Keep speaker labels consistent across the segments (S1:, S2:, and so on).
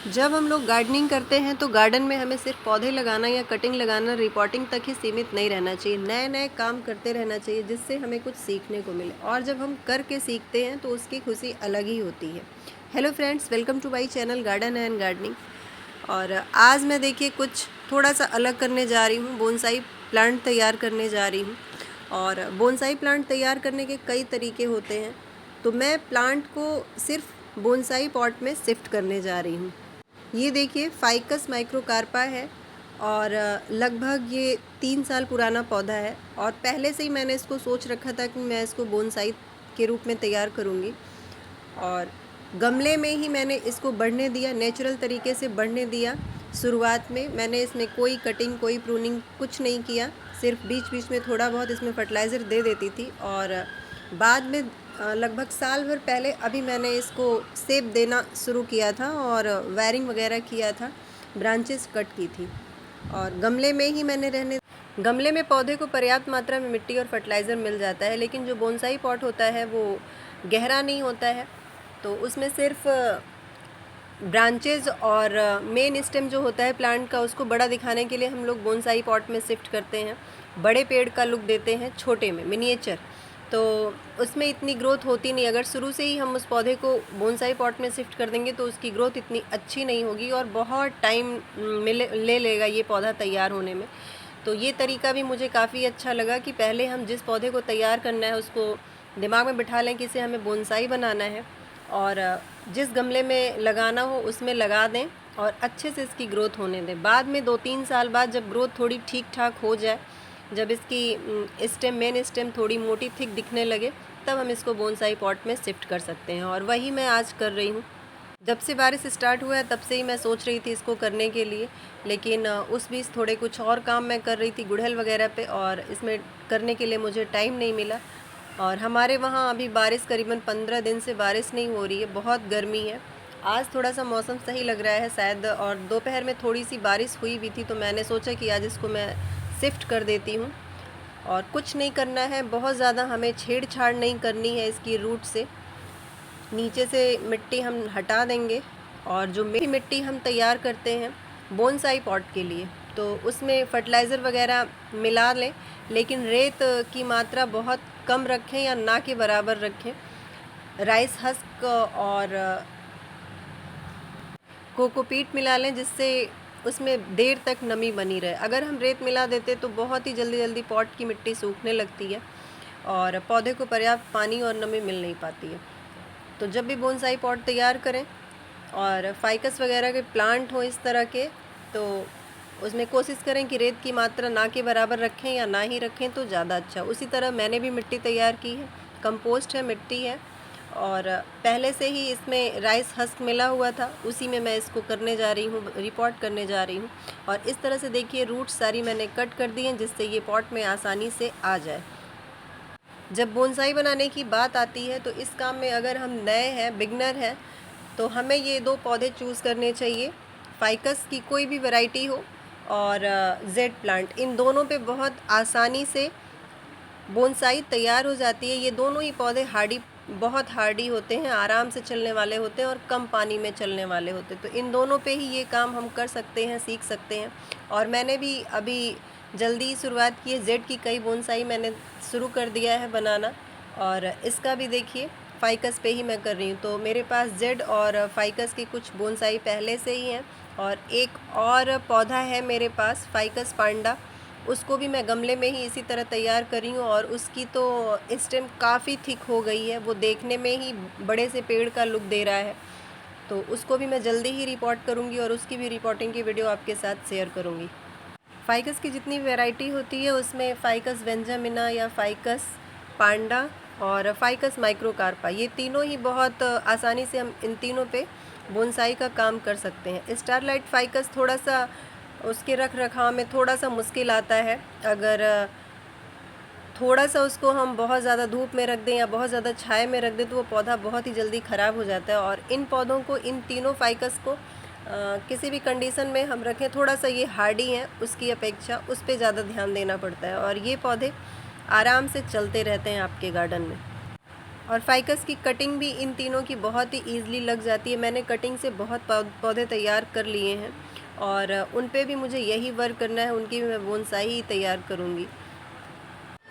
S1: जब हम लोग गार्डनिंग करते हैं तो गार्डन में हमें सिर्फ पौधे लगाना या कटिंग लगाना, रिपोर्टिंग तक ही सीमित नहीं रहना चाहिए। नए नए काम करते रहना चाहिए जिससे हमें कुछ सीखने को मिले, और जब हम करके सीखते हैं तो उसकी खुशी अलग ही होती है। Hello friends, welcome to my channel garden and gardening. और आज मैं देखिए कुछ थोड़ा सा अलग करने जा रही हूँ। बोनसाई प्लांट तैयार करने जा रही हूँ। और बोनसाई प्लांट तैयार करने के कई तरीके होते हैं, तो मैं प्लांट को सिर्फ बोनसाई पॉट में शिफ्ट करने जा रही हूँ। ये देखिए फाइकस माइक्रोकार्पा है, और लगभग ये 3 साल पुराना पौधा है। और पहले से ही मैंने इसको सोच रखा था कि मैं इसको बोनसाई के रूप में तैयार करूँगी। और गमले में ही मैंने इसको बढ़ने दिया, नेचुरल तरीके से बढ़ने दिया। शुरुआत में मैंने इसमें कोई कटिंग, कोई प्रूनिंग कुछ नहीं किया, सिर्फ बीच बीच में थोड़ा बहुत इसमें फर्टिलाइज़र दे देती थी। और बाद में लगभग साल भर पहले अभी मैंने इसको सेब देना शुरू किया था और वायरिंग वगैरह किया था, ब्रांचेस कट की थी। और गमले में ही मैंने गमले में पौधे को पर्याप्त मात्रा में मिट्टी और फर्टिलाइज़र मिल जाता है, लेकिन जो बोनसाई पॉट होता है वो गहरा नहीं होता है, तो उसमें सिर्फ ब्रांचेज और मेन स्टेम जो होता है प्लांट का, उसको बड़ा दिखाने के लिए हम लोग बोनसाई पॉट में शिफ्ट करते हैं। बड़े पेड़ का लुक देते हैं छोटे में, मिनिएचर, तो उसमें इतनी ग्रोथ होती नहीं। अगर शुरू से ही हम उस पौधे को बोनसाई पॉट में शिफ्ट कर देंगे तो उसकी ग्रोथ इतनी अच्छी नहीं होगी और बहुत टाइम ले लेगा ये पौधा तैयार होने में। तो ये तरीका भी मुझे काफ़ी अच्छा लगा कि पहले हम जिस पौधे को तैयार करना है उसको दिमाग में बिठा लें कि इसे हमें बोनसाई बनाना है, और जिस गमले में लगाना हो उसमें लगा दें और अच्छे से इसकी ग्रोथ होने दें। बाद में 2-3 साल बाद जब ग्रोथ थोड़ी ठीक ठाक हो जाए, जब इसकी स्टेम, मेन स्टेम थोड़ी मोटी थिक दिखने लगे, तब हम इसको बोनसाई पॉट में शिफ्ट कर सकते हैं। और वही मैं आज कर रही हूँ। जब से बारिश स्टार्ट हुआ है तब से ही मैं सोच रही थी इसको करने के लिए, लेकिन उस बीच थोड़े कुछ और काम मैं कर रही थी गुड़हल वगैरह पे, और इसमें करने के लिए मुझे टाइम नहीं मिला। और हमारे वहाँ अभी बारिश करीबन 15 दिन से बारिश नहीं हो रही है, बहुत गर्मी है। आज थोड़ा सा मौसम सही लग रहा है शायद, और दोपहर में थोड़ी सी बारिश हुई भी थी, तो मैंने सोचा कि आज इसको मैं शिफ्ट कर देती हूँ। और कुछ नहीं करना है, बहुत ज़्यादा हमें छेड़छाड़ नहीं करनी है इसकी रूट से। नीचे से मिट्टी हम हटा देंगे, और जो मिट्टी हम तैयार करते हैं बोनसाई पॉट के लिए, तो उसमें फर्टिलाइज़र वगैरह मिला लें, लेकिन रेत की मात्रा बहुत कम रखें या ना के बराबर रखें। राइस हस्क और कोकोपीट मिला लें, जिससे उसमें देर तक नमी बनी रहे। अगर हम रेत मिला देते तो बहुत ही जल्दी पॉट की मिट्टी सूखने लगती है और पौधे को पर्याप्त पानी और नमी मिल नहीं पाती है। तो जब भी बोनसाई पॉट तैयार करें और फाइकस वगैरह के प्लांट हो इस तरह के, तो उसमें कोशिश करें कि रेत की मात्रा ना के बराबर रखें या ना ही रखें तो ज़्यादा अच्छा। उसी तरह मैंने भी मिट्टी तैयार की है, कंपोस्ट है, मिट्टी है, और पहले से ही इसमें राइस हस्क मिला हुआ था, उसी में मैं इसको करने जा रही हूँ, रिपोर्ट करने जा रही हूँ। और इस तरह से देखिए रूट्स सारी मैंने कट कर दी हैं, जिससे ये पॉट में आसानी से आ जाए। जब बोनसाई बनाने की बात आती है तो इस काम में अगर हम नए हैं, बिगनर हैं, तो हमें ये 2 पौधे चूज़ करने चाहिए। फाइकस की कोई भी वैरायटी हो और जेड प्लांट, इन दोनों पे बहुत आसानी से बोनसाई तैयार हो जाती है। ये दोनों ही पौधे बहुत हार्डी होते हैं, आराम से चलने वाले होते हैं और कम पानी में चलने वाले होते हैं। तो इन दोनों पे ही ये काम हम कर सकते हैं, सीख सकते हैं। और मैंने भी अभी जल्दी ही शुरुआत की है, जेड की कई बोनसाई मैंने शुरू कर दिया है बनाना, और इसका भी देखिए फाइकस पे ही मैं कर रही हूँ। तो मेरे पास जेड और फाइकस की कुछ बोनसाई पहले से ही हैं, और एक और पौधा है मेरे पास फाइकस पांडा, उसको भी मैं गमले में ही इसी तरह तैयार कर रही हूँ। और उसकी तो स्टेम काफ़ी थिक हो गई है, वो देखने में ही बड़े से पेड़ का लुक दे रहा है। तो उसको भी मैं जल्दी ही रिपोर्ट करूँगी और उसकी भी रिपोर्टिंग की वीडियो आपके साथ शेयर करूँगी। फाइकस की जितनी वैरायटी होती है उसमें फाइकस बेंजामिना या फाइकस पांडा और फाइकस माइक्रोकार्पा, ये तीनों ही बहुत आसानी से हम इन तीनों पे बोनसाई का काम कर सकते हैं। स्टारलाइट फाइकस थोड़ा सा उसके रख रखाव में थोड़ा सा मुश्किल आता है। अगर थोड़ा सा उसको हम बहुत ज़्यादा धूप में रख दें या बहुत ज़्यादा छाए में रख दें तो वो पौधा बहुत ही जल्दी ख़राब हो जाता है। और इन पौधों को, इन तीनों फाइकस को किसी भी कंडीशन में हम रखें, थोड़ा सा ये हार्डी हैं उसकी अपेक्षा, उस पर ज़्यादा ध्यान देना पड़ता है, और ये पौधे आराम से चलते रहते हैं आपके गार्डन में। और फाइकस की कटिंग भी इन तीनों की बहुत ही ईज़िली लग जाती है। मैंने कटिंग से बहुत पौधे तैयार कर लिए हैं और उन पे भी मुझे यही वर्क करना है, उनकी भी मैं बोनसाई ही तैयार करूँगी।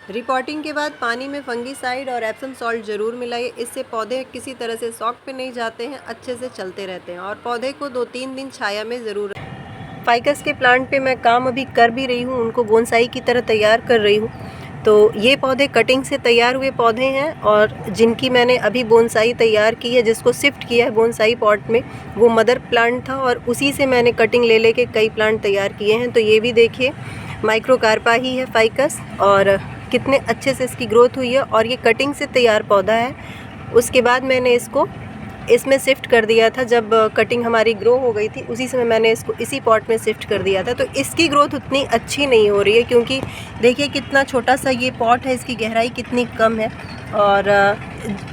S1: रिपोर्टिंग के बाद पानी में फंगीसाइड और एप्सम सॉल्ट ज़रूर मिलाइए, इससे पौधे किसी तरह से शॉक पे नहीं जाते हैं, अच्छे से चलते रहते हैं। और पौधे को 2-3 दिन छाया में ज़रूर रखें। फाइकस के प्लांट पे मैं काम अभी कर भी रही हूँ, उनको बोनसाई की तरह तैयार कर रही हूँ। तो ये पौधे कटिंग से तैयार हुए पौधे हैं और जिनकी मैंने अभी बोनसाई तैयार की है, जिसको शिफ्ट किया है बोनसाई पॉट में, वो मदर प्लांट था और उसी से मैंने कटिंग ले लेके कई प्लांट तैयार किए हैं। तो ये भी देखिए माइक्रोकार्पा ही है फाइकस और कितने अच्छे से इसकी ग्रोथ हुई है और ये कटिंग से तैयार पौधा है। उसके बाद मैंने इसको इसमें शिफ्ट कर दिया था, जब कटिंग हमारी ग्रो हो गई थी उसी समय मैंने इसको इसी पॉट में शिफ्ट कर दिया था। तो इसकी ग्रोथ उतनी अच्छी नहीं हो रही है क्योंकि देखिए कितना छोटा सा ये पॉट है, इसकी गहराई कितनी कम है और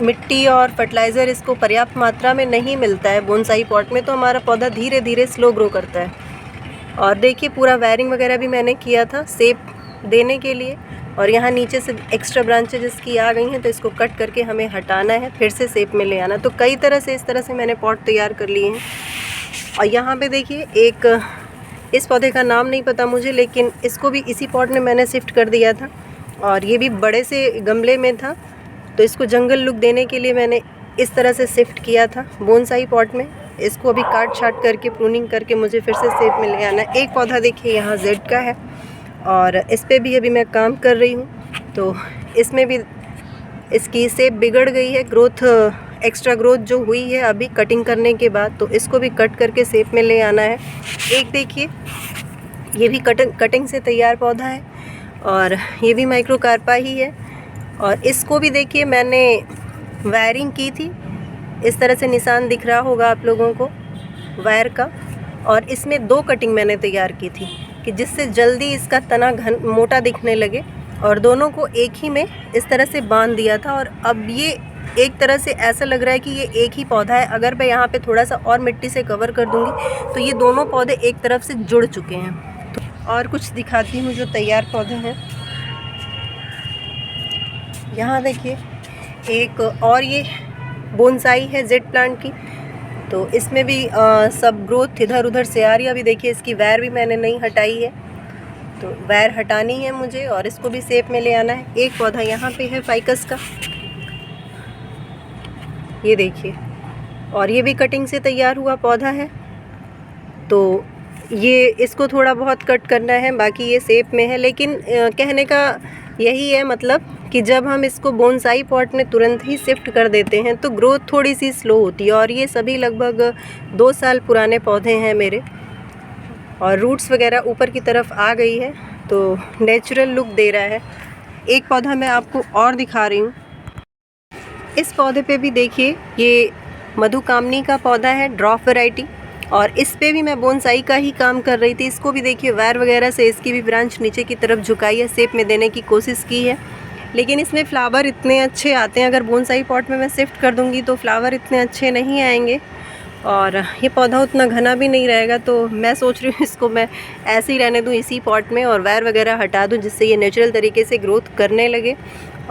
S1: मिट्टी और फर्टिलाइज़र इसको पर्याप्त मात्रा में नहीं मिलता है बोनसाई पॉट में, तो हमारा पौधा धीरे धीरे स्लो ग्रो करता है। और देखिए पूरा वायरिंग वगैरह भी मैंने किया था शेप देने के लिए और यहाँ नीचे से एक्स्ट्रा ब्रांचेज इसकी आ गई हैं, तो इसको कट करके हमें हटाना है, फिर से शेप में ले आना। तो कई तरह से इस तरह से मैंने पॉट तैयार कर लिए हैं। और यहाँ पे देखिए एक इस पौधे का नाम नहीं पता मुझे, लेकिन इसको भी इसी पॉट में मैंने शिफ्ट कर दिया था और ये भी बड़े से गमले में था, तो इसको जंगल लुक देने के लिए मैंने इस तरह से शिफ्ट किया था बोनसाई पॉट में। इसको अभी काट छाट करके प्रूनिंग करके मुझे फिर से शेप में ले आना है। एक पौधा देखिए यहाँ जेड का है और इस पे भी अभी मैं काम कर रही हूँ, तो इसमें भी इसकी शेप बिगड़ गई है, ग्रोथ एक्स्ट्रा ग्रोथ जो हुई है अभी कटिंग करने के बाद, तो इसको भी कट करके शेप में ले आना है। एक देखिए ये भी कटिंग से तैयार पौधा है और ये भी माइक्रोकार्पा ही है और इसको भी देखिए मैंने वायरिंग की थी, इस तरह से निशान दिख रहा होगा आप लोगों को वायर का, और इसमें 2 कटिंग मैंने तैयार की थी कि जिससे जल्दी इसका तना मोटा दिखने लगे और दोनों को एक ही में इस तरह से बांध दिया था। और अब ये एक तरह से ऐसा लग रहा है कि ये एक ही पौधा है। अगर मैं यहाँ पे थोड़ा सा और मिट्टी से कवर कर दूँगी तो ये दोनों पौधे एक तरफ से जुड़ चुके हैं। तो और कुछ दिखाती हूँ जो तैयार पौधे हैं। यहाँ देखिए एक और ये बोनसाई है जेड प्लांट की, तो इसमें भी सब ग्रोथ इधर उधर से आ रही है। अभी देखिए इसकी वायर भी मैंने नहीं हटाई है, तो वायर हटानी है मुझे और इसको भी शेप में ले आना है। एक पौधा यहाँ पे है फाइकस का, ये देखिए, और ये भी कटिंग से तैयार हुआ पौधा है। तो ये इसको थोड़ा बहुत कट करना है, बाकी ये शेप में है। लेकिन कहने का यही है मतलब कि जब हम इसको बोनसाई पॉट में तुरंत ही शिफ्ट कर देते हैं तो ग्रोथ थोड़ी सी स्लो होती है। और ये सभी लगभग 2 साल पुराने पौधे हैं मेरे और रूट्स वगैरह ऊपर की तरफ आ गई है, तो नेचुरल लुक दे रहा है। एक पौधा मैं आपको और दिखा रही हूँ। इस पौधे पे भी देखिए ये मधुकामनी का पौधा है, ड्रॉप वैरायटी, और इस पे भी मैं बोनसाई का ही काम कर रही थी। इसको भी देखिए वायर वगैरह से इसकी भी ब्रांच नीचे की तरफ झुकाई है, शेप में देने की कोशिश की है, लेकिन इसमें फ्लावर इतने अच्छे आते हैं। अगर बोनसाई पॉट में मैं शिफ्ट कर दूंगी तो फ्लावर इतने अच्छे नहीं आएंगे और ये पौधा उतना घना भी नहीं रहेगा। तो मैं सोच रही हूँ इसको मैं ऐसे ही रहने दूँ इसी पॉट में और वायर वगैरह हटा दूँ, जिससे ये नेचुरल तरीके से ग्रोथ करने लगे।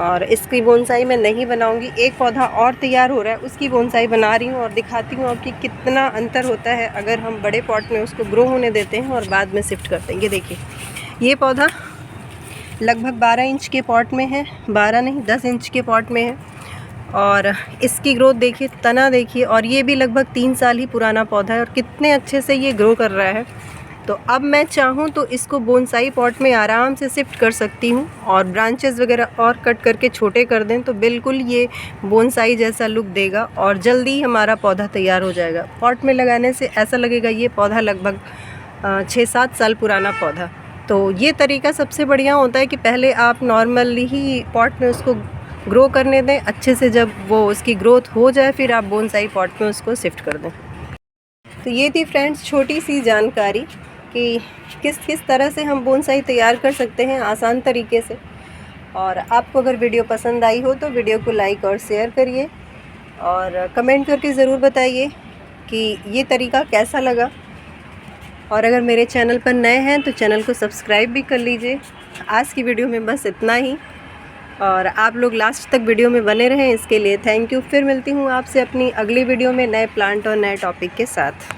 S1: और इसकी बोनसाई मैं नहीं बनाऊंगी। एक पौधा और तैयार हो रहा है, उसकी बोनसाई बना रही हूँ और दिखाती हूँ आपकी कितना अंतर होता है अगर हम बड़े पॉट में उसको ग्रो होने देते हैं और बाद में शिफ्ट करते हैं। ये देखिए ये पौधा लगभग 12 इंच के पॉट में है, 12 नहीं 10 इंच के पॉट में है और इसकी ग्रोथ देखिए, तना देखिए, और ये भी लगभग 3 साल ही पुराना पौधा है और कितने अच्छे से ये ग्रो कर रहा है। तो अब मैं चाहूँ तो इसको बोनसाई पॉट में आराम से शिफ्ट कर सकती हूँ और ब्रांचेस वगैरह और कट करके छोटे कर दें तो बिल्कुल ये बोनसाई जैसा लुक देगा और जल्दी ही हमारा पौधा तैयार हो जाएगा। पॉट में लगाने से ऐसा लगेगा ये पौधा लगभग 6-7 साल पुराना पौधा। तो ये तरीका सबसे बढ़िया होता है कि पहले आप नॉर्मली ही पॉट में उसको ग्रो करने दें अच्छे से, जब वो उसकी ग्रोथ हो जाए फिर आप बोनसाई पॉट में उसको शिफ्ट कर दें। तो ये थी फ्रेंड्स छोटी सी जानकारी कि किस किस तरह से हम बोनसाई तैयार कर सकते हैं आसान तरीके से। और आपको अगर वीडियो पसंद आई हो तो वीडियो को लाइक और शेयर करिए और कमेंट करके ज़रूर बताइए कि ये तरीका कैसा लगा। और अगर मेरे चैनल पर नए हैं तो चैनल को सब्सक्राइब भी कर लीजिए। आज की वीडियो में बस इतना ही। और आप लोग लास्ट तक वीडियो में बने रहें, इसके लिए थैंक यू। फिर मिलती हूँ आपसे अपनी अगली वीडियो में नए प्लांट और नए टॉपिक के साथ।